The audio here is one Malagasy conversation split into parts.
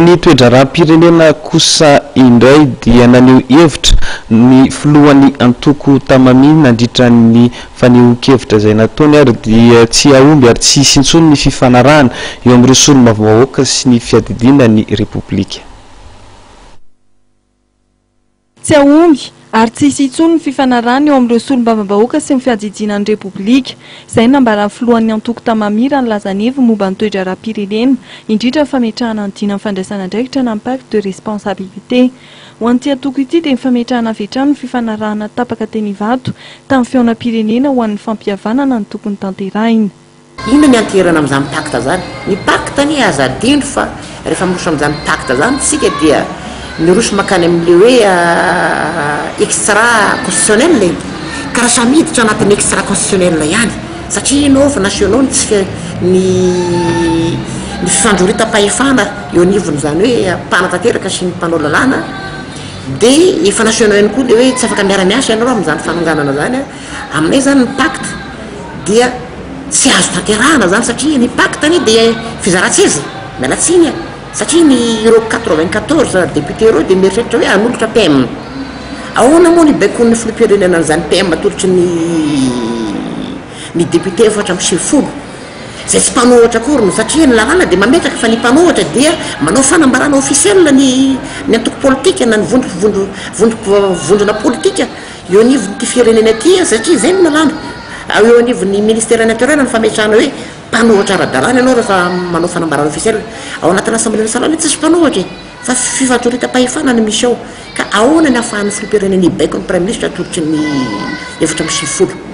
Ny toedraram-pirenena kosa indray dia naneho hevitra ny filohan'ny antoko Tamami nandritra ny faneho-kevitra izay nataony ary dia tsy aomby ary tsy hisy intsony ny fifanarahana eo amin'ireo solombavambahoaka sy ny fiadidinan'ny repoblika. Tsy aomby ary tsy hisy intsony ny fifanarahana eo amin'ireo solombavambahoaka sy ny fiadidinan'ny repoblika. Izay nambaran'ny filohan'ny antoko Tamami raha nilazany hevitra momba ny toedraram-pirenena indrindra fametrahana ny dina fandraisana andraikitra na pacte de responsabilité. Ho an'ity antoko ity dia ny fametrahana avetrano ny fifanarahana tapaka teny Ivato tamin'ny feonam-pirenena ho an'ny fampihavanana ny tokony tanterahina. Ina ny anterana amin'izany pacte zany? Ny pacte ny aza adino fa rehefa miroso amin'izany pacte zany tsika dia miroso makany amin'le hoe extra constitutionnel ka raha samy hiditra anatin'ny extra constitutionnel ihany satria nao fa nationaux ny fifandroritam-pahefana eo anivony zany hoe mpanatanteraka sy ny mpanao lalàna dia efa nationaux ihany koa le hoe tsy afaka miara-miasa ianao amin'izany fananganana zany. Aminay zany ny pacte dia tsy azo tanterahana zany satria ny pacte ny dia fizaratsy miala tsiny satria ny ireo 94 député ireo dia mieritreritra hoe hanolotra PM. Ahoana moa ny baikon'ny filoham-pirenena zany PM atolotry ny député efatra amby 90 zay tsy mpanohatra akory satria ny lalàna dia mametraka fa ny mpanohatra dia manao fanambarana officiel ny antoko politika na ny vondrona politika eo anivon'ity firenena ity satria zay no lalàna. Eo anivon'ny ministère naturel ny fametrahana hoe mpanohatra ara-dalàna ianao rehefa manao fanambarana officiel. Ao anatin'ny assemblée nationale tsy mpanohatra fa fifandrarita-pahefana no misy ao. Ka ahoana ny ahafahan'ny filoham-pirenena ibaiko ny prime ministre atolotry ny efatra amby 90.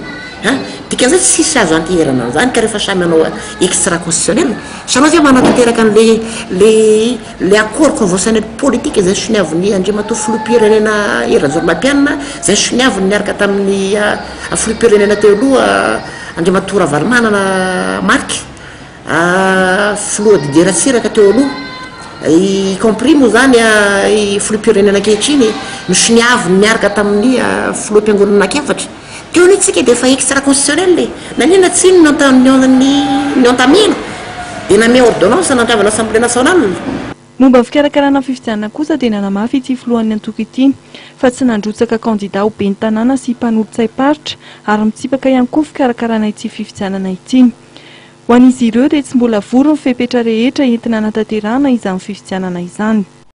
Dikan'izay tsy sisy azo anteherana zany ka rehefa samy manao extra constitutionnel sanao zay manatanteraka le accord conventionnel politique zay soniavin'ny andriamatoa filoham-pirenena Razormapianina zay soniavin'ny niaraka tamin'ny filoham-pirenena teo aloha andriamatoa Ravalomanana Marc filoha Didier Ratsiraka teo aloha y compris moa zany filoham-pirenena ankehitriny no soniavin'ny niaraka tamin'ny filoham-piangonana anakefatra. Teo ny tsika dia efa extra constitutionnel nanina tsiny ny antamina dia namea ordonnance nandravana assemblée nationale. Momba ny fikarakarana fifidianana kosa dia nanamafy ity filohan'ny antoko ity fa tsy nandrotsaka kandida ho ben'ny tanàna sy mpanolotsai-paritra ary mitsipaka ihany koa fikarakarana ity fifidianana ity. Ho an'izy ireo dia tsy mbola vory ny fepetra rehetra entina hanatanterahana izany fifidianana izany.